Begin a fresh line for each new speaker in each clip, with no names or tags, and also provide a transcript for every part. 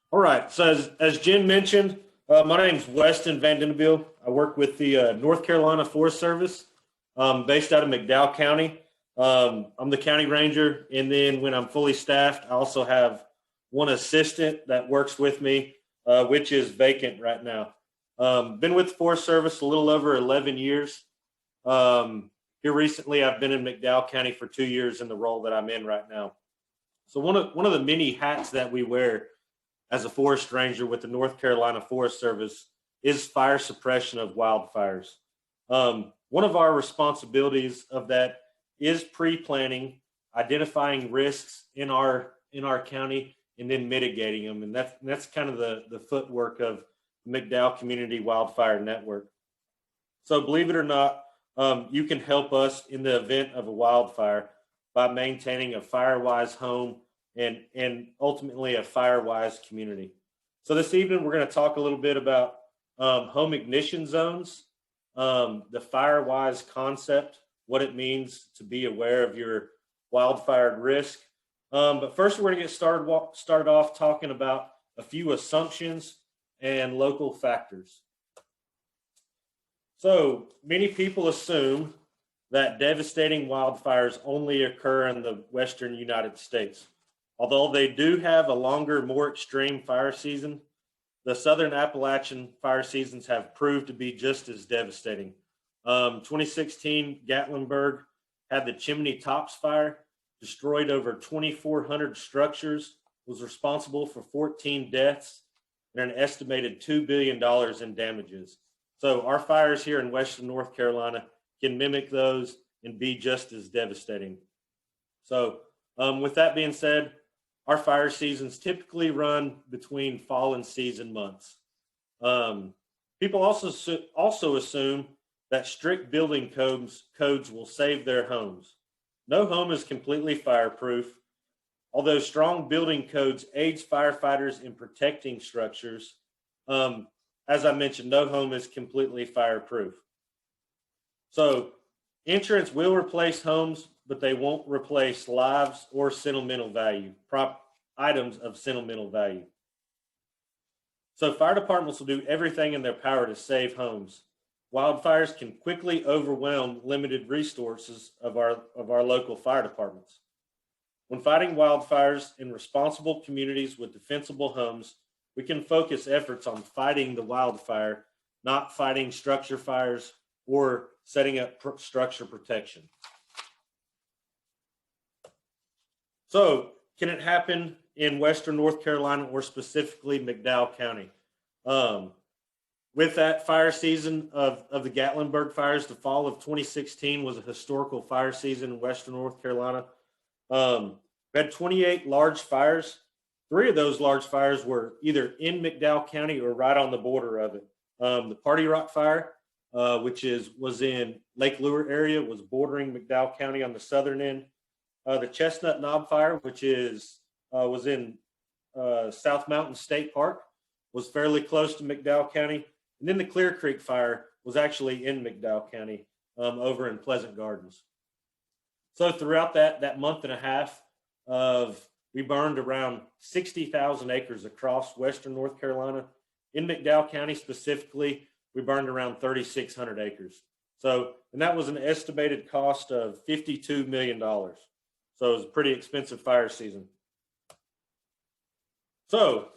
All right. So as Jen mentioned, my name's Weston Van Denenville. I work with the North Carolina Forest Service, based out of McDowell County. I'm the county ranger, and then when I'm fully staffed, I also have one assistant that works with me, which is vacant right now. Been with the Forest Service a little over 11 years. Here recently, I've been in McDowell County for 2 years in the role that I'm in right now. So one of the many hats that we wear as a forest ranger with the North Carolina Forest Service is fire suppression of wildfires. One of our responsibilities of that is pre-planning, identifying risks in our county, and then mitigating them. And that's kind of the footwork of McDowell Community Wildfire Network. So believe it or not, you can help us in the event of a wildfire by maintaining a fire-wise home and ultimately a fire-wise community. So this evening, we're going to talk a little bit about home ignition zones, the fire-wise concept, what it means to be aware of your wildfire risk. But first, we're going to get started off talking about a few assumptions and local factors. So many people assume that devastating wildfires only occur in the western United States. Although they do have a longer, more extreme fire season, the southern Appalachian fire seasons have proved to be just as devastating. 2016, Gatlinburg had the Chimney Tops fire, destroyed over 2,400 structures, was responsible for 14 deaths and an estimated $2 billion in damages. So our fires here in western North Carolina can mimic those and be just as devastating. So with that being said, our fire seasons typically run between fall and season months. People also assume that strict building codes will save their homes. No home is completely fireproof. Although strong building codes aids firefighters in protecting structures, as I mentioned, no home is completely fireproof. So insurance will replace homes, but they won't replace lives or sentimental value, items of sentimental value. So fire departments will do everything in their power to save homes. Wildfires can quickly overwhelm limited resources of our local fire departments. When fighting wildfires in responsible communities with defensible homes, we can focus efforts on fighting the wildfire, not fighting structure fires or setting up structure protection. So, can it happen in western North Carolina or specifically McDowell County? With that fire season of the Gatlinburg fires, the fall of 2016 was a historical fire season in western North Carolina. We had 28 large fires. 3 of those large fires were either in McDowell County or right on the border of it. The Party Rock fire, which was in Lake Lure area, was bordering McDowell County on the southern end. The Chestnut Knob fire, which was in South Mountain State Park, was fairly close to McDowell County. And then the Clear Creek fire was actually in McDowell County, over in Pleasant Gardens. So throughout that month and a half we burned around 60,000 acres across western North Carolina. In McDowell County specifically, we burned around 3,600 acres. So, and that was an estimated cost of $52 million. So it was a pretty expensive fire season. So,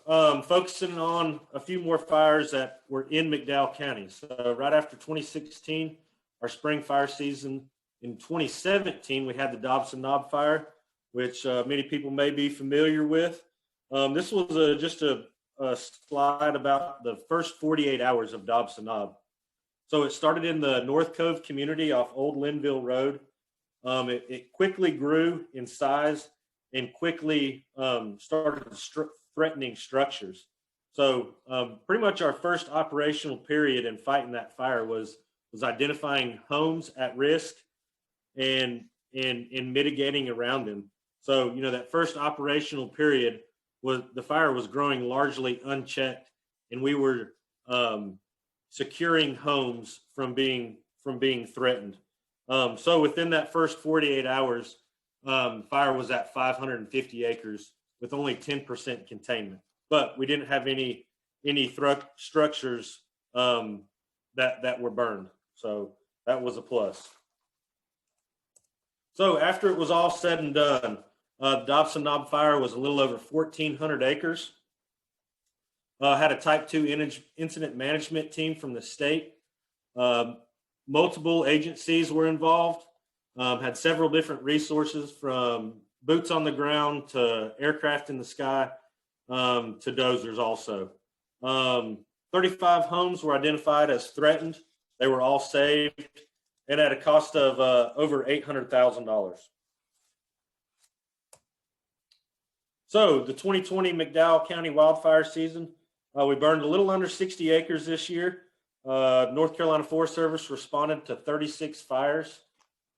focusing on a few more fires that were in McDowell County. So right after 2016, our spring fire season, in 2017, we had the Dobson Knob fire, which many people may be familiar with. This was just a slide about the first 48 hours of Dobson Knob. So it started in the North Cove community off Old Linville Road. It quickly grew in size and quickly started threatening structures. So pretty much our first operational period in fighting that fire was identifying homes at risk and mitigating around them. So, that first operational period the fire was growing largely unchecked, and we were securing homes from being threatened. So within that first 48 hours, fire was at 550 acres with only 10% containment. but we didn't have any structures that were burned. So that was a plus. So after it was all said and done, the Dobson Knob fire was a little over 1,400 acres. Had a Type 2 incident management team from the state. Multiple agencies were involved. Had several different resources, from boots on the ground to aircraft in the sky, to dozers also. 35 homes were identified as threatened. They were all saved, and at a cost of over $800,000. So the 2020 McDowell County wildfire season, we burned a little under 60 acres this year. North Carolina Forest Service responded to 36 fires.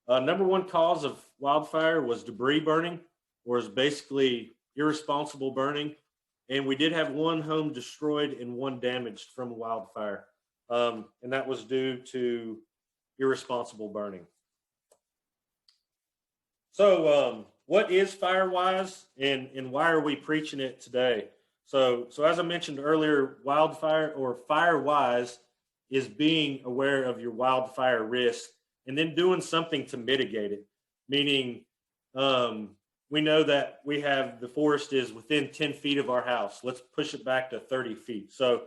Number one cause of wildfire was debris burning, or is basically irresponsible burning. And we did have one home destroyed and one damaged from a wildfire. And that was due to irresponsible burning. So what is FireWise, and why are we preaching it today? So as I mentioned earlier, wildfire, or FireWise, is being aware of your wildfire risk and then doing something to mitigate it. Meaning, we know that we have the forest is within 10 feet of our house. Let's push it back to 30 feet. So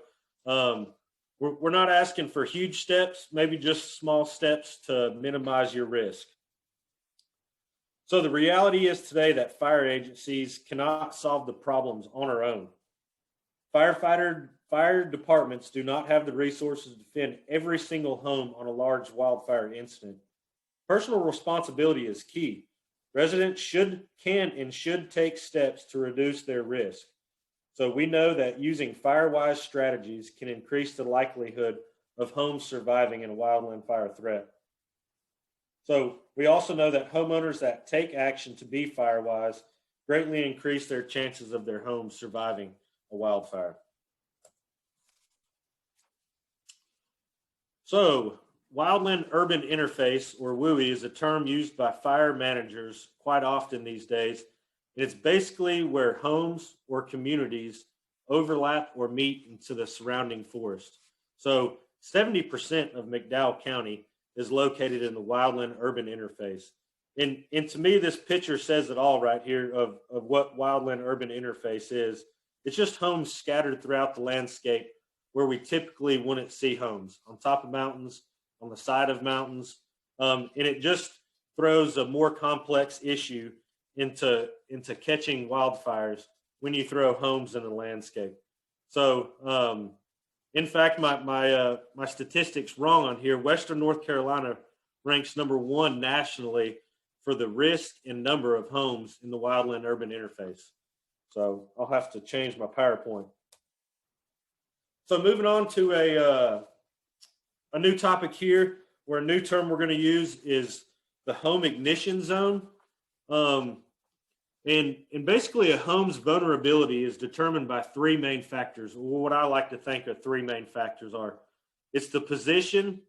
we're not asking for huge steps, maybe just small steps to minimize your risk. So the reality is today that fire agencies cannot solve the problems on our own. Fire departments do not have the resources to defend every single home on a large wildfire incident. Personal responsibility is key. Residents can and should take steps to reduce their risk. So we know that using FireWise strategies can increase the likelihood of homes surviving in a wildland fire threat. So we also know that homeowners that take action to be FireWise greatly increase their chances of their homes surviving a wildfire. So wildland urban interface, or WUI, is a term used by fire managers quite often these days. It's basically where homes or communities overlap or meet into the surrounding forest. So 70% of McDowell County is located in the wildland urban interface. And to me, this picture says it all right here of what wildland urban interface is. It's just homes scattered throughout the landscape where we typically wouldn't see homes, on top of mountains, on the side of mountains. And it just throws a more complex issue into catching wildfires when you throw homes in the landscape. So in fact, my statistics wrong on here. Western North Carolina ranks number 1 nationally for the risk and number of homes in the wildland urban interface. So I'll have to change my PowerPoint. So moving on to a new topic here, where a new term we're going to use is the home ignition zone. And basically a home's vulnerability is determined by 3 main factors, or what I like to think are 3 main factors are. It's the position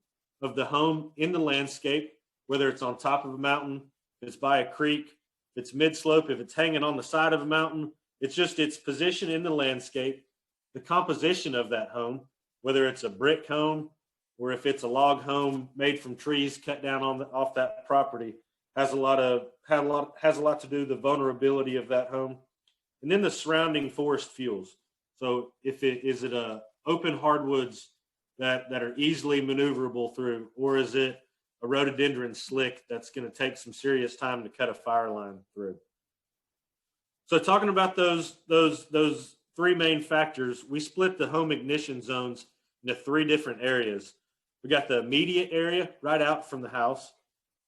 of the home in the landscape, whether it's on top of a mountain, if it's by a creek, if it's mid-slope, if it's hanging on the side of a mountain. It's just its position in the landscape, the composition of that home, whether it's a brick home or if it's a log home made from trees cut down off that property, has a lot to do with the vulnerability of that home. And then the surrounding forest fuels. So if it is it a open hardwoods that are easily maneuverable through, or is it a rhododendron slick that's going to take some serious time to cut a fire line through? So talking about those 3 main factors, we split the home ignition zones into 3 different areas. We got the immediate area right out from the house,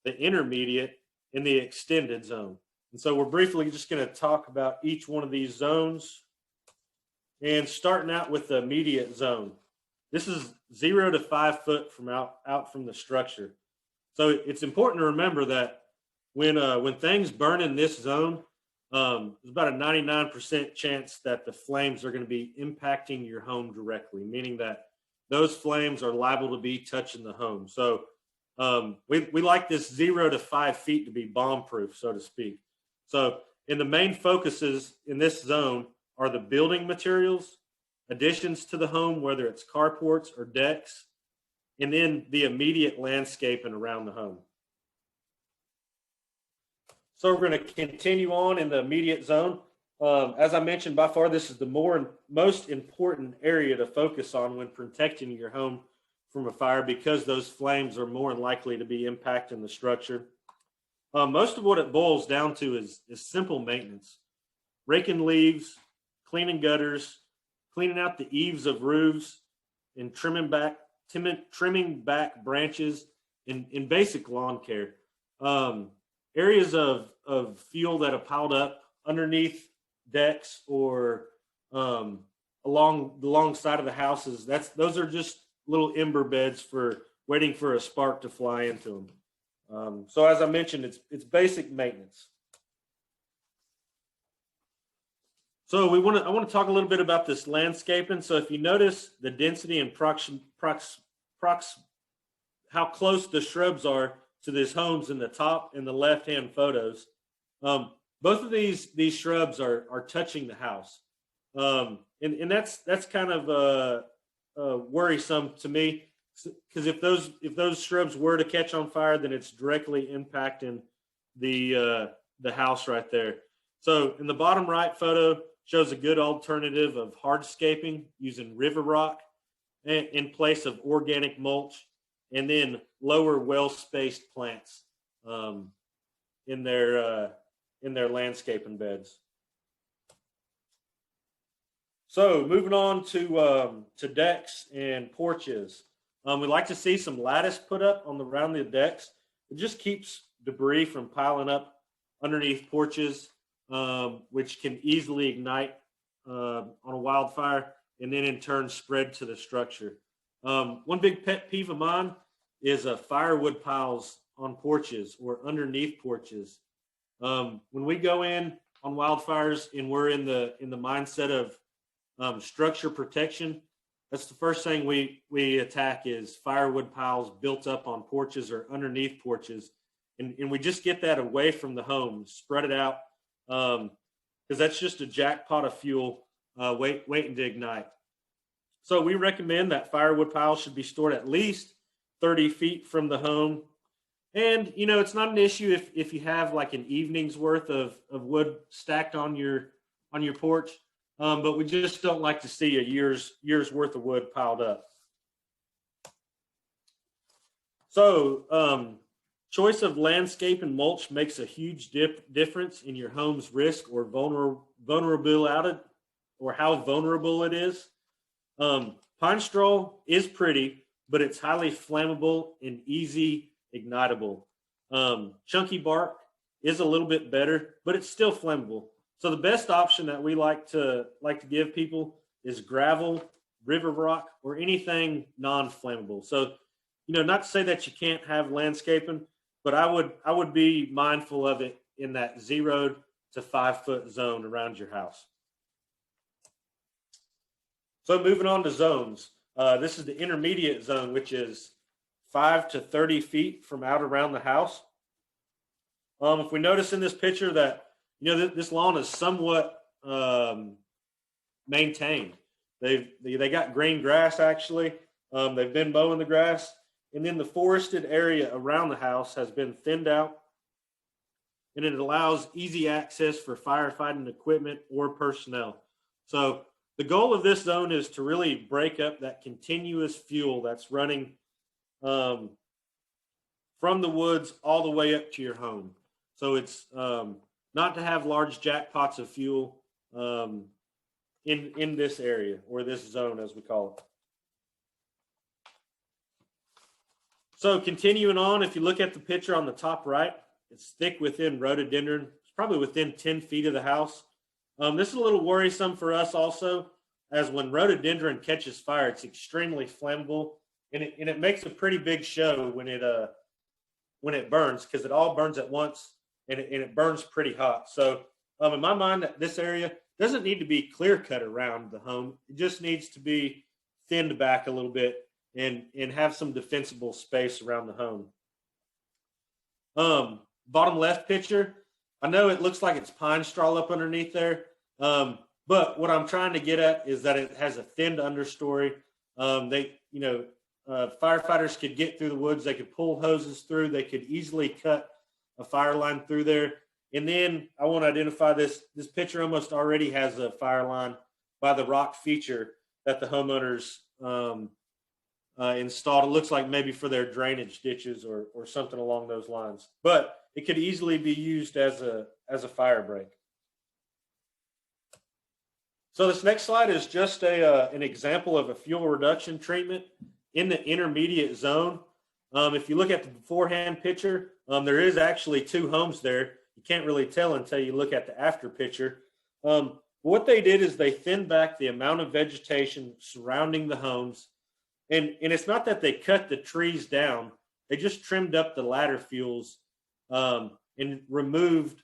the intermediate, and the extended zone. And so we're briefly just going to talk about each one of these zones. And starting out with the immediate zone. This is 0 to 5 foot from out from the structure. So it's important to remember that when things burn in this zone, there's about a 99% chance that the flames are going to be impacting your home directly, meaning that those flames are liable to be touching the home. So we like this 0 to 5 feet to be bomb proof, so to speak. So, and the main focuses in this zone are the building materials, additions to the home, whether it's carports or decks, and then the immediate landscaping around the home. So we're going to continue on in the immediate zone. As I mentioned, by far, this is the most important area to focus on when protecting your home from a fire, because those flames are more than likely to be impacting the structure. Most of what it boils down to is simple maintenance: raking leaves, cleaning gutters, cleaning out the eaves of roofs, and trimming back branches, in basic lawn care. Areas of fuel that have piled up underneath decks or along the long side of the houses, those are just little ember beds for waiting for a spark to fly into them. So as I mentioned, it's basic maintenance. So I want to talk a little bit about this landscaping. So if you notice the density and how close the shrubs are to these homes in the top and the left-hand photos, both of these shrubs are touching the house, and that's kind of worrisome to me, because if those shrubs were to catch on fire, then it's directly impacting the house right there. So in the bottom right photo shows a good alternative of hardscaping using river rock in place of organic mulch, and then lower well-spaced plants in their landscaping beds. So moving on to decks and porches. We like to see some lattice put up around the decks. It just keeps debris from piling up underneath porches, which can easily ignite on a wildfire and then in turn spread to the structure. One big pet peeve of mine is firewood piles on porches or underneath porches. When we go in on wildfires and we're in the mindset of structure protection, that's the first thing we attack is firewood piles built up on porches or underneath porches, and we just get that away from the home, spread it out, because that's just a jackpot of fuel waiting to ignite. So we recommend that firewood piles should be stored at least 30 feet from the home. And, it's not an issue if you have like an evening's worth of wood stacked on your porch, but we just don't like to see a year's worth of wood piled up. So choice of landscape and mulch makes a huge difference in your home's risk or vulnerability, or how vulnerable it is. Pine straw is pretty, but it's highly flammable and easy ignitable. Chunky bark is a little bit better, but it's still flammable. So the best option that we like to give people is gravel, river rock, or anything non-flammable. So, not to say that you can't have landscaping, but I would be mindful of it in that 0 to 5 foot zone around your house. So moving on to zones. This is the intermediate zone, which is 5 to 30 feet from out around the house. If we notice in this picture that, this lawn is somewhat maintained. They got green grass, actually. They've been mowing the grass. And then the forested area around the house has been thinned out. And it allows easy access for firefighting equipment or personnel. So the goal of this zone is to really break up that continuous fuel that's running from the woods all the way up to your home. So it's not to have large jackpots of fuel in this area, or this zone as we call it. So continuing on, if you look at the picture on the top right, it's thick within rhododendron. It's probably within 10 feet of the house. This is a little worrisome for us also, as when rhododendron catches fire, it's extremely flammable, and it makes a pretty big show when it burns, because it all burns at once, and it burns pretty hot. So in my mind, this area doesn't need to be clear cut around the home. It just needs to be thinned back a little bit and have some defensible space around the Bottom left picture, I know it looks like it's pine straw up underneath there, but But what I'm trying to get at is that it has a thinned understory. Firefighters could get through the woods. They could pull hoses through. They could easily cut a fire line through there. And then I want to identify this. This picture almost already has a fire line by the rock feature that the homeowners installed. It looks like maybe for their drainage ditches or something along those lines. But it could easily be used as a fire break. So this next slide is just an example of a fuel reduction treatment in the intermediate zone. If you look at the beforehand picture, there is actually 2 homes there. You can't really tell until you look at the after picture. What they did is they thinned back the amount of vegetation surrounding the homes. And it's not that they cut the trees down. They just trimmed up the ladder fuels and removed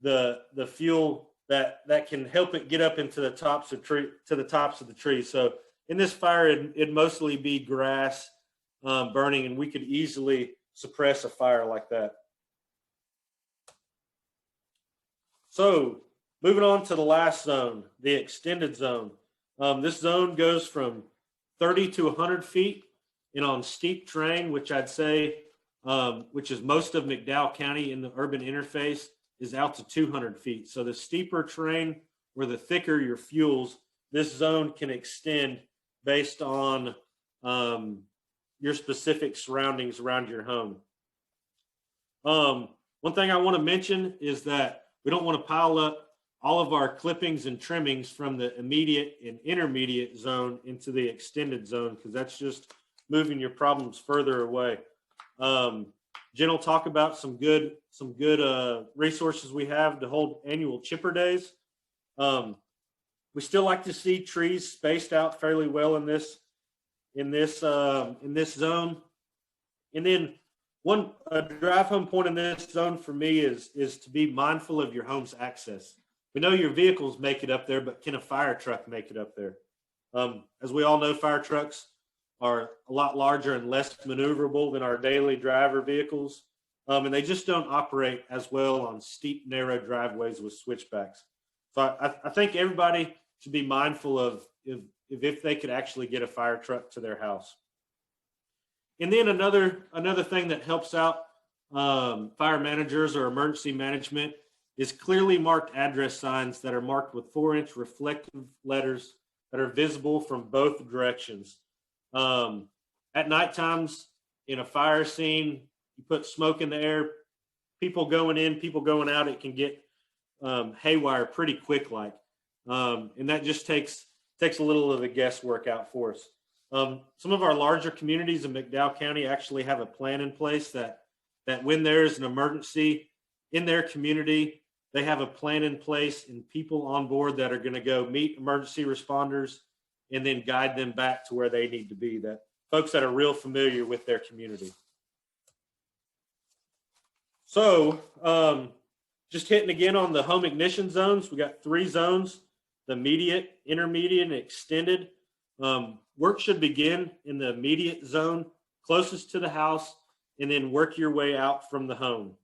the fuel that can help it get up into the tops of the trees. So in this fire, it'd mostly be grass burning, and we could easily suppress a fire like that. So moving on to the last zone, the extended zone. This zone goes from 30 to 100 feet, and on steep terrain, which I'd say, which is most of McDowell County in the urban interface, is out to 200 feet. So the steeper terrain or the thicker your fuels, this zone can extend based on your specific surroundings around your home. One thing I want to mention is that we don't want to pile up all of our clippings and trimmings from the immediate and intermediate zone into the extended zone, because that's just moving your problems further away. Jen will talk about some good resources we have to hold annual chipper days. We still like to see trees spaced out fairly well in this zone. And then a drive home point in this zone for me is to be mindful of your home's access. We know your vehicles make it up there, but can a fire truck make it up there? As we all know, fire trucks are a lot larger and less maneuverable than our daily driver vehicles. And they just don't operate as well on steep, narrow driveways with switchbacks. So I think everybody should be mindful of if they could actually get a fire truck to their house. And then another thing that helps out fire managers or emergency management is clearly marked address signs that are marked with 4-inch reflective letters that are visible from both directions. At night times in a fire scene, you put smoke in the air, people going in, people going out, it can get haywire pretty quick like. And that just takes a little of the guesswork out for us. Some of our larger communities in McDowell County actually have a plan in place that when there's an emergency in their community, they have a plan in place and people on board that are going to go meet emergency responders and then guide them back to where they need to be, that folks that are real familiar with their community. So just hitting again on the home ignition zones, we got 3 zones, the immediate, intermediate, and extended. Work should begin in the immediate zone closest to the house and then work your way out from the home.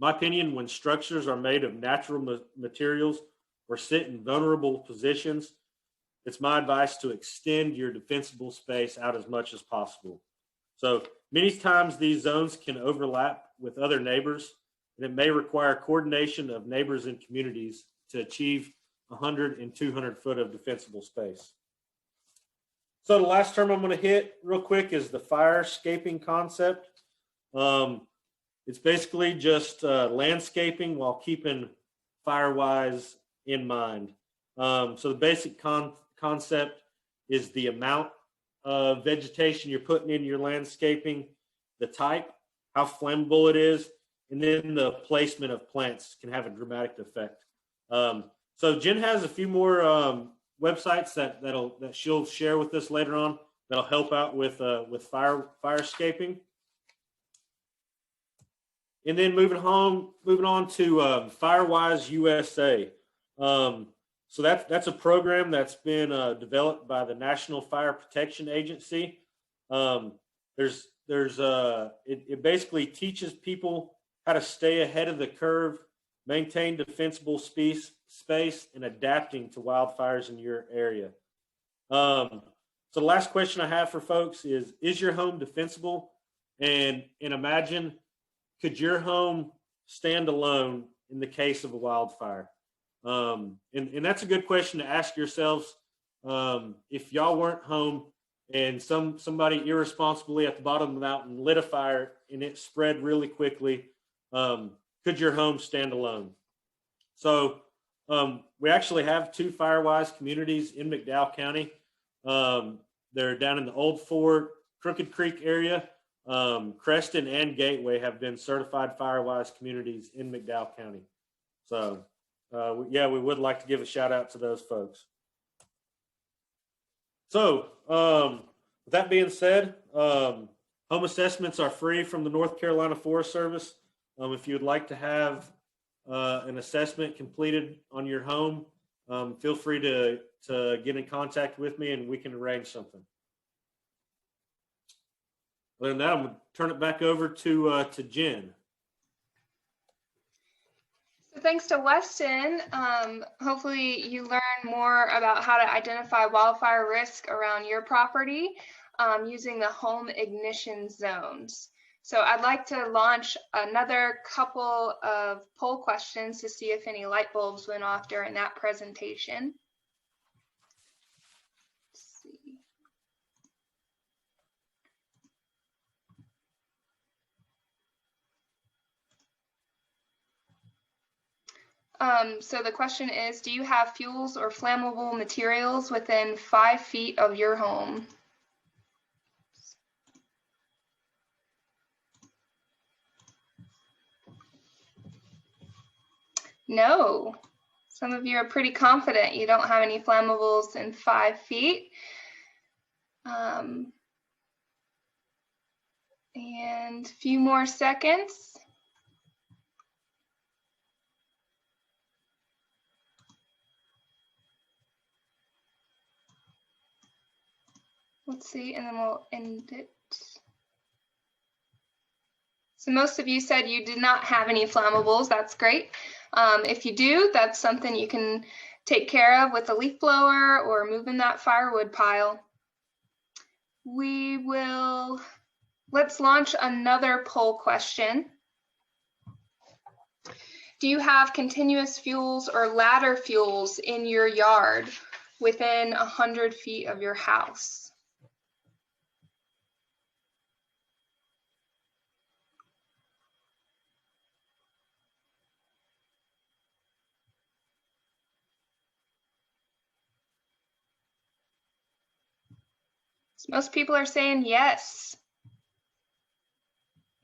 My opinion, when structures are made of natural materials or sit in vulnerable positions, it's my advice to extend your defensible space out as much as possible. So many times these zones can overlap with other neighbors, and it may require coordination of neighbors and communities to achieve 100 and 200 foot of defensible space. So the last term I'm going to hit real quick is the firescaping concept. It's basically just landscaping while keeping Firewise in mind. So the basic concept is the amount of vegetation you're putting in your landscaping, the type, how flammable it is, and then the placement of plants can have a dramatic effect. So Jen has a few more websites that she'll share with us later on that'll help out with firescaping. And then moving on to Firewise USA. So that's a program that's been developed by the National Fire Protection Agency. It basically teaches people how to stay ahead of the curve, maintain defensible space, and adapting to wildfires in your area. So the last question I have for folks is your home defensible? And imagine, could your home stand alone in the case of a wildfire? And that's a good question to ask yourselves. If y'all weren't home and somebody irresponsibly at the bottom of the mountain lit a fire and it spread really quickly, could your home stand alone? So we actually have 2 Firewise communities in McDowell County. They're down in the Old Fort, Crooked Creek area. Creston and Gateway have been certified Firewise communities in McDowell County. So yeah, we would like to give a shout out to those folks. So with that being said, home assessments are free from the North Carolina Forest Service. If you would like to have an assessment completed on your home, feel free to get in contact with me and we can arrange something. Other than that, I'm going to turn it back over to Jen.
So thanks to Weston. Hopefully you learn more about how to identify wildfire risk around your property using the home ignition zones. So I'd like to launch another couple of poll questions to see if any light bulbs went off during that presentation. Let's see. So the question is, do you have fuels or flammable materials within 5 feet of your home? No. Some of you are pretty confident you don't have any flammables in 5 feet. And a few more seconds. Let's see, and then we'll end it. So most of you said you did not have any flammables. That's great. If you do, that's something you can take care of with a leaf blower or moving that firewood pile. Let's launch another poll question. Do you have continuous fuels or ladder fuels in your yard within 100 feet of your house? Most people are saying yes.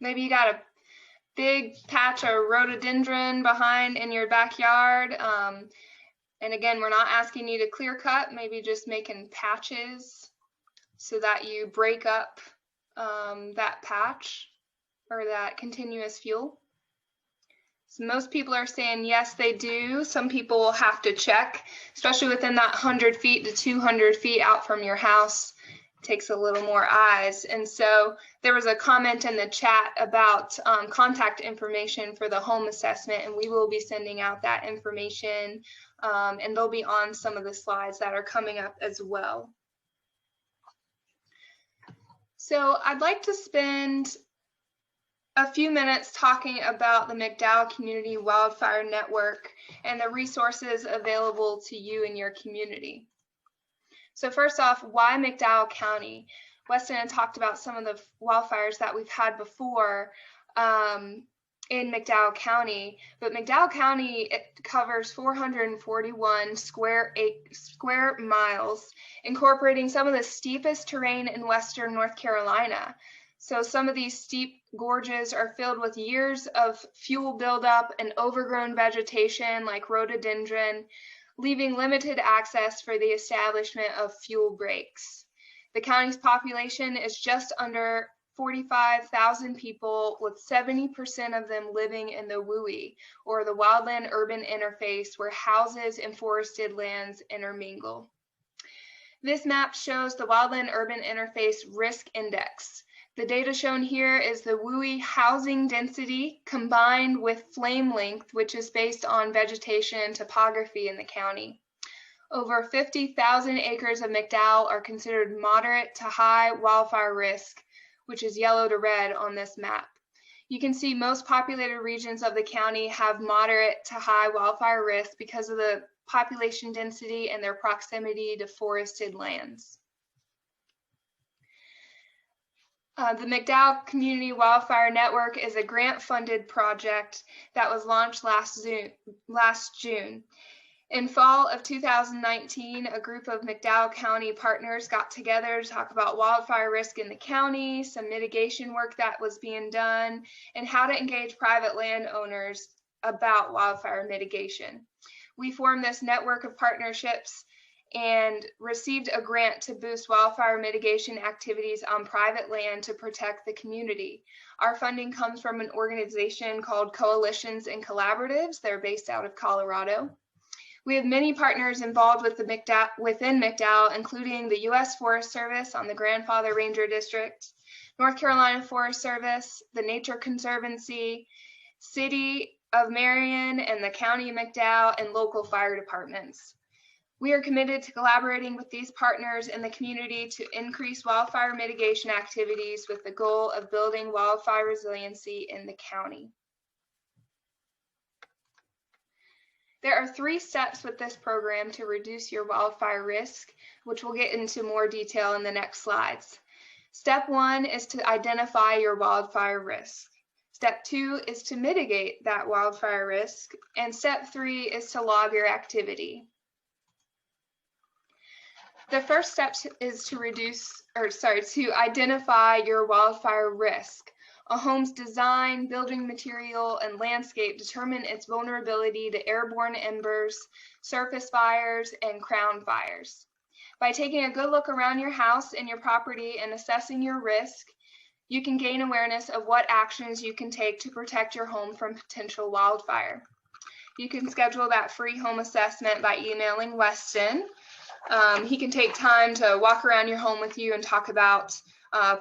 Maybe you got a big patch of rhododendron behind in your backyard. And again, we're not asking you to clear cut, maybe just making patches so that you break up that patch or that continuous fuel. So most people are saying yes, they do. Some people will have to check, especially within that 100 feet to 200 feet out from your house. Takes a little more eyes. And so there was a comment in the chat about contact information for the home assessment, and we will be sending out that information, and they'll be on some of the slides that are coming up as well. So I'd like to spend a few minutes talking about the McDowell Community Wildfire Network and the resources available to you in your community. So first off, why McDowell County? Weston had talked about some of the wildfires that we've had before in McDowell County, but McDowell County, it covers 441 square miles, incorporating some of the steepest terrain in Western North Carolina. So some of these steep gorges are filled with years of fuel buildup and overgrown vegetation like rhododendron, leaving limited access for the establishment of fuel breaks. The county's population is just under 45,000 people, with 70% of them living in the WUI, or the wildland-urban interface, where houses and forested lands intermingle. This map shows the wildland-urban interface risk index. The data shown here is the WUI housing density combined with flame length, which is based on vegetation and topography in the county. Over 50,000 acres of McDowell are considered moderate to high wildfire risk, which is yellow to red on this map. You can see most populated regions of the county have moderate to high wildfire risk because of the population density and their proximity to forested lands. The McDowell Community Wildfire Network is a grant-funded project that was launched last June. In fall of 2019, a group of McDowell County partners got together to talk about wildfire risk in the county, some mitigation work that was being done, and how to engage private landowners about wildfire mitigation. We formed this network of partnerships and received a grant to boost wildfire mitigation activities on private land to protect the community. Our funding comes from an organization called Coalitions and Collaboratives. They're based out of Colorado. We have many partners involved with within McDowell, including the U.S. Forest Service on the Grandfather Ranger District, North Carolina Forest Service, the Nature Conservancy, City of Marion and the County of McDowell, and local fire departments. We are committed to collaborating with these partners in the community to increase wildfire mitigation activities with the goal of building wildfire resiliency in the county. There are 3 steps with this program to reduce your wildfire risk, which we'll get into more detail in the next slides. Step 1 is to identify your wildfire risk. Step 2 is to mitigate that wildfire risk. And step 3 is to log your activity. The first step is to identify your wildfire risk. A home's design, building material, and landscape determine its vulnerability to airborne embers, surface fires, and crown fires. By taking a good look around your house and your property and assessing your risk, you can gain awareness of what actions you can take to protect your home from potential wildfire. You can schedule that free home assessment by emailing Weston. He can take time to walk around your home with you and talk about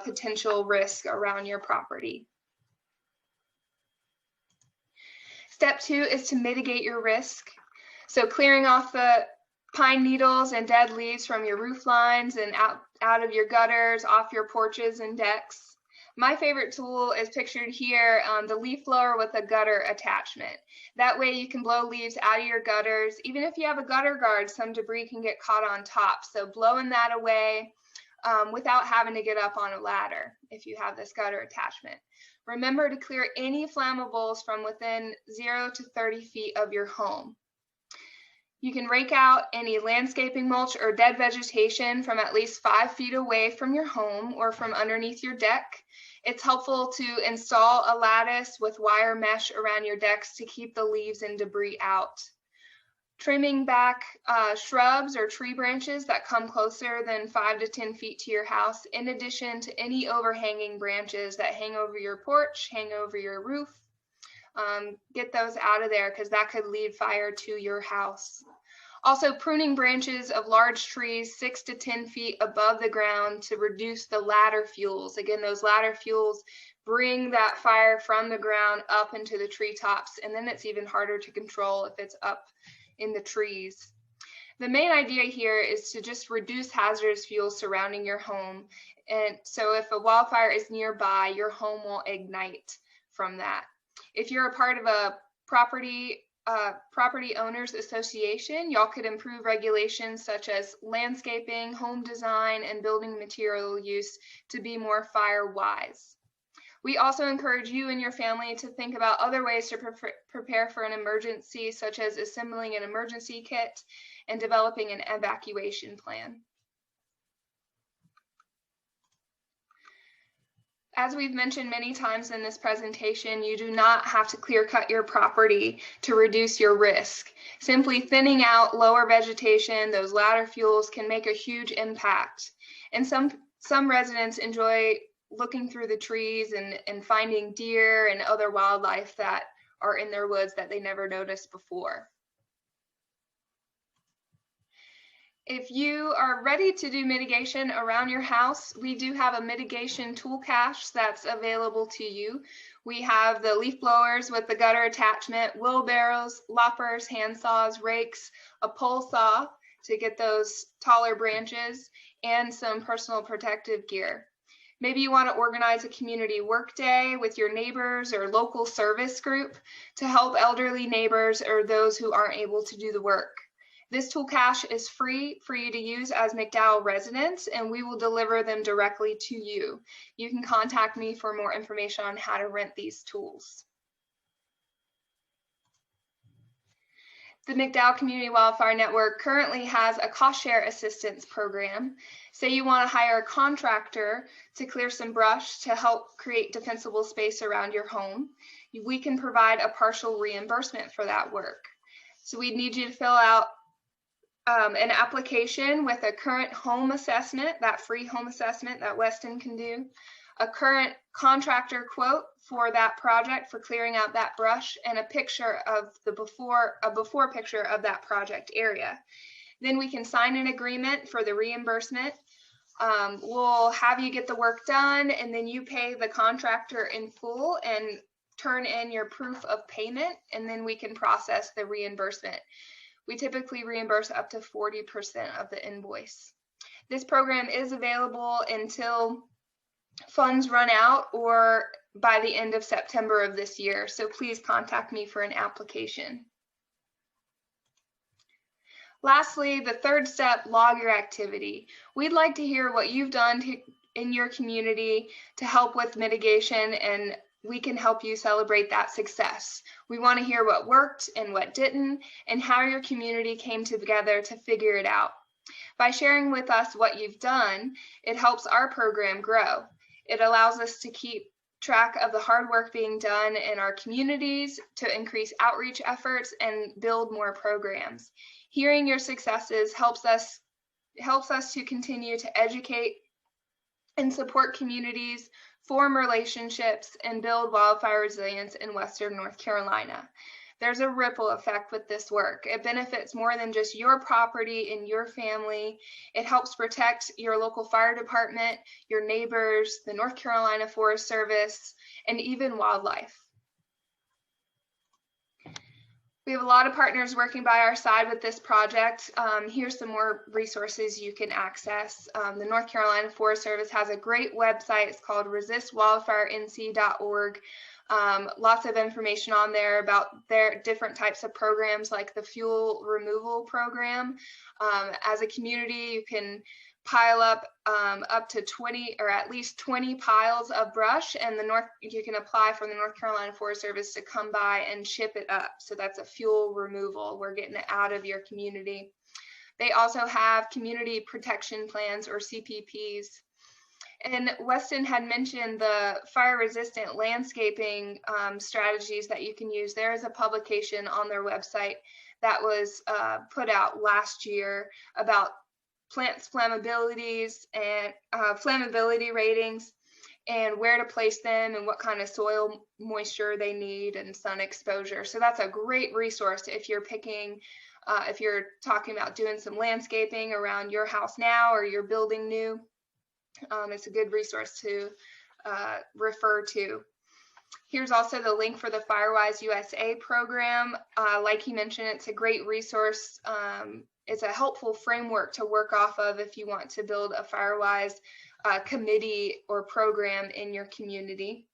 potential risk around your property. Step 2 is to mitigate your risk. So clearing off the pine needles and dead leaves from your roof lines and out of your gutters, off your porches and decks. My favorite tool is pictured here, the leaf blower with a gutter attachment. That way you can blow leaves out of your gutters. Even if you have a gutter guard, some debris can get caught on top. So blowing that away without having to get up on a ladder if you have this gutter attachment. Remember to clear any flammables from within 0 to 30 feet of your home. You can rake out any landscaping mulch or dead vegetation from at least 5 feet away from your home or from underneath your deck. It's helpful to install a lattice with wire mesh around your decks to keep the leaves and debris out. Trimming back shrubs or tree branches that come closer than 5 to 10 feet to your house, in addition to any overhanging branches that hang over your porch, hang over your roof. Get those out of there because that could lead fire to your house. Also, pruning branches of large trees 6 to 10 feet above the ground to reduce the ladder fuels. Again, those ladder fuels bring that fire from the ground up into the treetops, and then it's even harder to control if it's up in the trees. The main idea here is to just reduce hazardous fuels surrounding your home. And so if a wildfire is nearby, your home will ignite from that. If you're a part of a property owners association, y'all could improve regulations such as landscaping, home design, and building material use to be more fire wise. We also encourage you and your family to think about other ways to prepare for an emergency, such as assembling an emergency kit and developing an evacuation plan. As we've mentioned many times in this presentation, you do not have to clear cut your property to reduce your risk. Simply thinning out lower vegetation, those ladder fuels, can make a huge impact. And some residents enjoy looking through the trees and finding deer and other wildlife that are in their woods that they never noticed before. If you are ready to do mitigation around your house, we do have a mitigation tool cache that's available to you. We have the leaf blowers with the gutter attachment, wheelbarrows, loppers, hand saws, rakes, a pole saw to get those taller branches, and some personal protective gear. Maybe you want to organize a community work day with your neighbors or local service group to help elderly neighbors or those who aren't able to do the work. This tool cache is free for you to use as McDowell residents, and we will deliver them directly to you. You can contact me for more information on how to rent these tools. The McDowell Community Wildfire Network currently has a cost share assistance program. Say you want to hire a contractor to clear some brush to help create defensible space around your home. We can provide a partial reimbursement for that work. So we need you to fill out an application with a current home assessment, that free home assessment that Weston can do, a current contractor quote for that project for clearing out that brush, and a picture of the before picture of that project area. Then we can sign an agreement for the reimbursement. We'll have you get the work done, and then you pay the contractor in full and turn in your proof of payment, and then we can process the reimbursement. We typically reimburse up to 40% of the invoice. This program is available until funds run out or by the end of September of this year, so please contact me for an application. Lastly, the third step, log your activity. We'd like to hear what you've done in your community to help with mitigation, and we can help you celebrate that success. We want to hear what worked and what didn't, and how your community came together to figure it out. By sharing with us what you've done, it helps our program grow. It allows us to keep track of the hard work being done in our communities, to increase outreach efforts and build more programs. Hearing your successes helps us to continue to educate and support communities, form relationships, and build wildfire resilience in Western North Carolina. There's a ripple effect with this work. It benefits more than just your property and your family. It helps protect your local fire department, your neighbors, the North Carolina Forest Service, and even wildlife. We have a lot of partners working by our side with this project. Here's some more resources you can access. The North Carolina Forest Service has a great website. It's called resistwildfirenc.org. Lots of information on there about their different types of programs, like the fuel removal program. As a community, you can pile up to 20 or at least 20 piles of brush, and you can apply for the North Carolina Forest Service to come by and chip it up. So that's a fuel removal. We're getting it out of your community. They also have community protection plans, or CPPs. And Weston had mentioned the fire resistant landscaping strategies that you can use. There is a publication on their website that was put out last year about plants' flammabilities and flammability ratings, and where to place them and what kind of soil moisture they need and sun exposure. So that's a great resource if you're if you're talking about doing some landscaping around your house now, or you're building new. It's a good resource to refer to. Here's also the link for the Firewise USA program. Like he mentioned, it's a great resource. It's a helpful framework to work off of if you want to build a Firewise committee or program in your community.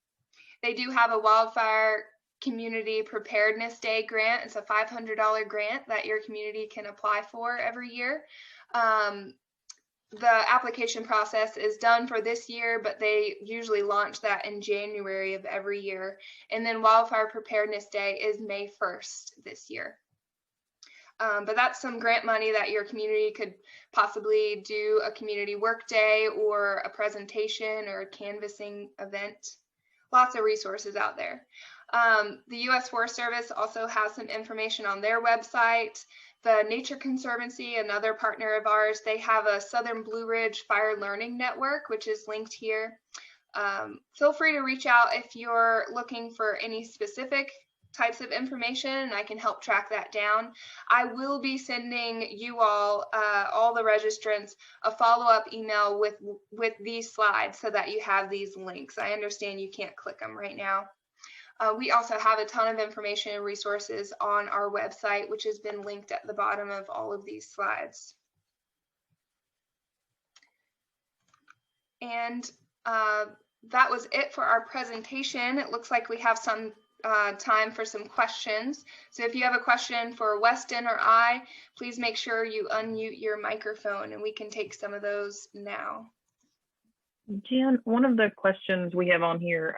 They do have a Wildfire Community Preparedness Day grant. It's a $500 grant that your community can apply for every year. The application process is done for this year, but they usually launch that in January of every year. And then Wildfire Preparedness Day is May 1st this year. But that's some grant money that your community could possibly do a community work day or a presentation or a canvassing event. Lots of resources out there. The U.S. Forest Service also has some information on their website. The Nature Conservancy, another partner of ours, they have a Southern Blue Ridge Fire Learning Network, which is linked here. Feel free to reach out if you're looking for any specific types of information, and I can help track that down. I will be sending you all the registrants, a follow-up email with these slides so that you have these links. I understand you can't click them right now. We also have a ton of information and resources on our website, which has been linked at the bottom of all of these slides. And that was it for our presentation. It looks like we have some time for some questions. So if you have a question for Weston or I, please make sure you unmute your microphone and we can take some of those now.
Jen, one of the questions we have on here,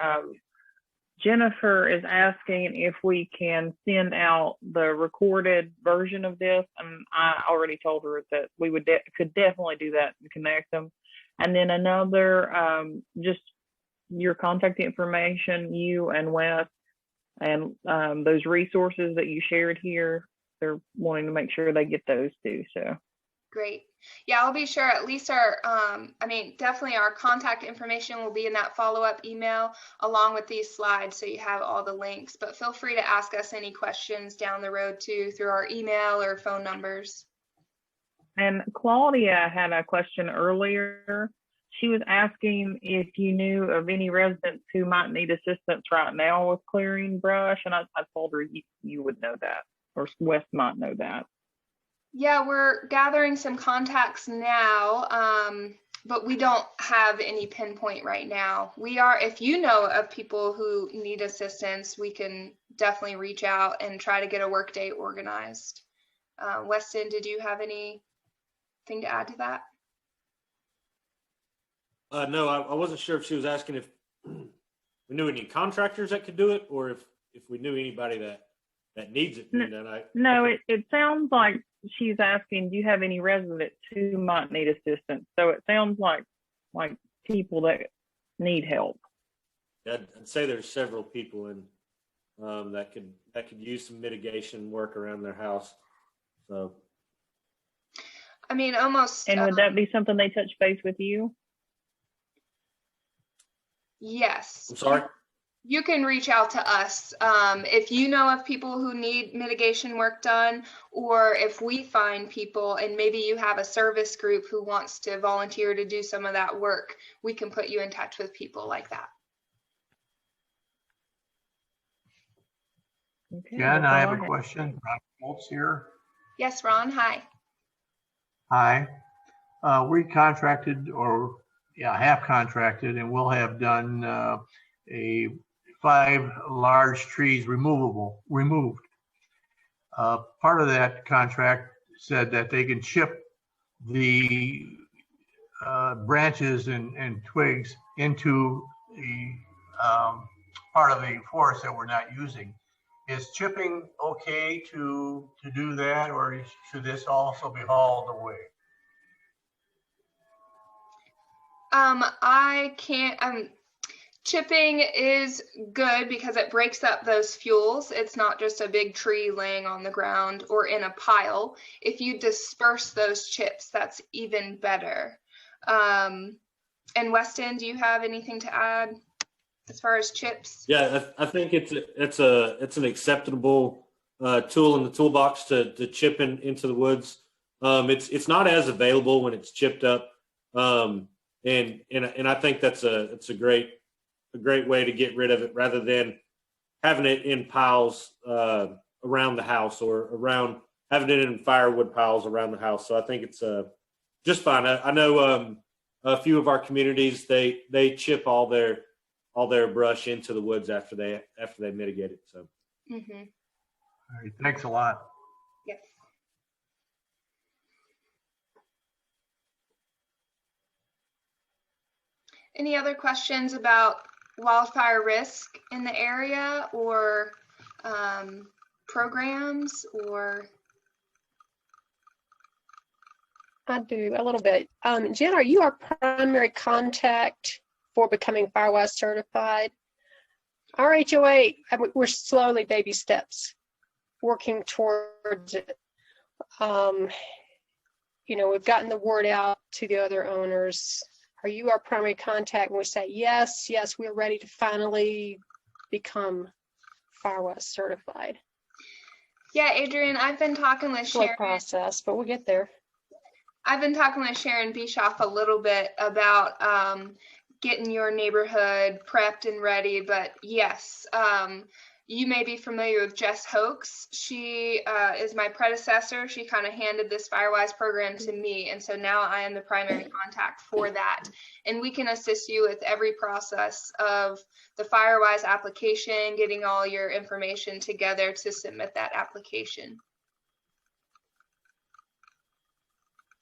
Jennifer is asking if we can send out the recorded version of this, and I already told her that we would could definitely do that and connect them. And then another, just your contact information, you and Wes, and those resources that you shared here, they're wanting to make sure they get those too. So
great. Yeah, I'll be sure at least our, definitely our contact information will be in that follow-up email along with these slides, so you have all the links. But feel free to ask us any questions down the road too through our email or phone numbers.
And Claudia had a question earlier. She was asking if you knew of any residents who might need assistance right now with clearing brush, and I told her you would know that, or Wes might know that.
Yeah, we're gathering some contacts now, but we don't have any pinpoint right now. We are, if you know of people who need assistance, we can definitely reach out and try to get a work day organized. Weston, did you have anything to add to that?
No, I wasn't sure if she was asking if we knew any contractors that could do it, or if we knew anybody that needs it being done.
No, it sounds like she's asking, do you have any residents who might need assistance? So it sounds like people that need help.
I'd say there's several people in that could use some mitigation work around their house. So,
I mean, almost.
And would that be something they touch base with you?
Yes.
I'm sorry?
You can reach out to us if you know of people who need mitigation work done, or if we find people and maybe you have a service group who wants to volunteer to do some of that work, we can put you in touch with people like that.
Okay,
Jen, I have a question. Ron Schultz here.
Yes, Ron. Hi.
Hi. We contracted, or have contracted, and will have done 5 large trees removed. Part of that contract said that they can chip the branches and twigs into the part of the forest that we're not using. Is chipping okay to do that, or should this also be hauled away?
I can't. Chipping is good because it breaks up those fuels. It's not just a big tree laying on the ground or in a pile. If you disperse those chips, that's even better. And Weston, do you have anything to add as far as chips?
Yeah, I think it's an acceptable tool in the toolbox to chip into the woods. It's not as available when it's chipped up, and I think that's a great way to get rid of it rather than having it in piles around the house, or having it in firewood piles around the house. So I think it's just fine. I know a few of our communities, they chip all their brush into the woods after they mitigate it. So.
Mm-hmm.
All right, thanks a lot.
Yes. Any other questions about wildfire risk in the area, or programs, or?
I do, a little bit. Jen, are you our primary contact for becoming FireWise certified? Our HOA, we're slowly, baby steps, working towards it. We've gotten the word out to the other owners. Are you our primary contact? And we say, yes, we're ready to finally become FireWest certified.
Yeah, Adrian, I've been talking with
Slow
Sharon.
process, but we'll get there.
I've been talking with Sharon Bischoff a little bit about getting your neighborhood prepped and ready. But yes, you may be familiar with Jess Hoax. She is my predecessor. She kind of handed this FireWise program to me. And so now I am the primary contact for that. And we can assist you with every process of the FireWise application, getting all your information together to submit that application.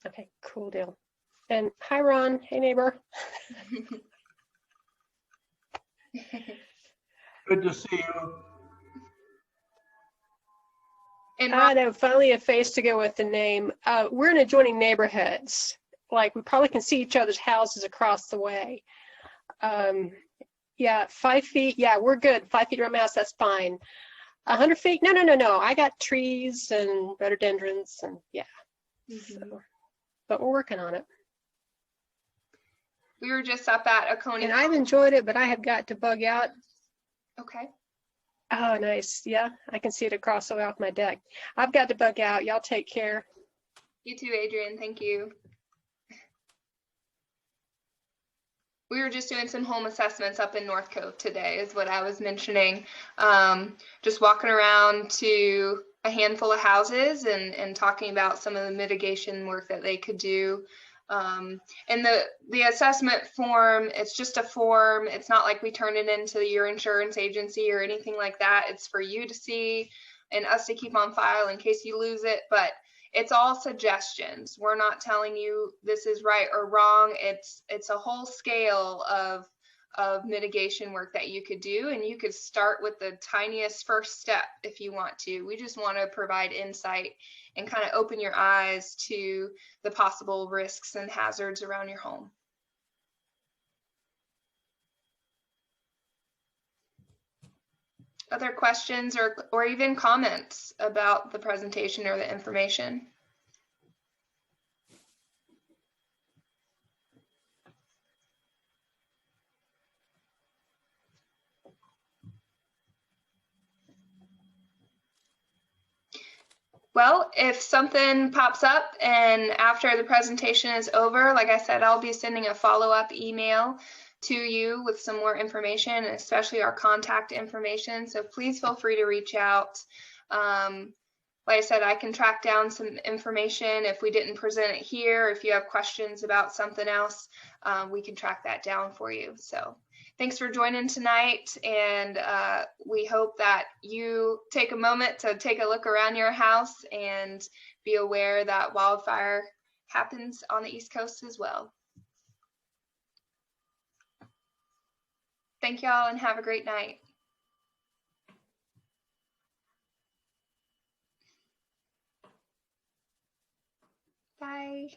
Okay, cool deal. And hi, Ron. Hey, neighbor.
Good to see you.
And
I know, finally a face to go with the name. We're in adjoining neighborhoods. Like, we probably can see each other's houses across the way. Yeah, 5 feet. Yeah, we're good. 5 feet around my house, that's fine. 100 feet? No. I got trees and rhododendrons and yeah. So, but we're working on it.
we were just up at Oconee.
And I've enjoyed it, but I have got to bug out.
Okay.
Oh, nice. Yeah, I can see it across the way off my deck. I've got to bug out. Y'all take care.
You too, Adrian. Thank you. We were just doing some home assessments up in North Cove today is what I was mentioning. Just walking around to a handful of houses and talking about some of the mitigation work that they could do. And the assessment form, it's just a form. It's not like we turn it into your insurance agency or anything like that. It's for you to see and us to keep on file in case you lose it. But it's all suggestions. We're not telling you this is right or wrong. It's a whole scale of mitigation work that you could do, and you could start with the tiniest first step if you want to. We just want to provide insight and kind of open your eyes to the possible risks and hazards around your home. Other questions or even comments about the presentation or the information? Well, if something pops up and after the presentation is over, like I said, I'll be sending a follow-up email to you with some more information, especially our contact information. So please feel free to reach out. Like I said, I can track down some information if we didn't present it here. If you have questions about something else, we can track that down for you. So thanks for joining tonight, and we hope that you take a moment to take a look around your house and be aware that wildfire happens on the East Coast as well. Thank y'all and have a great night. Bye.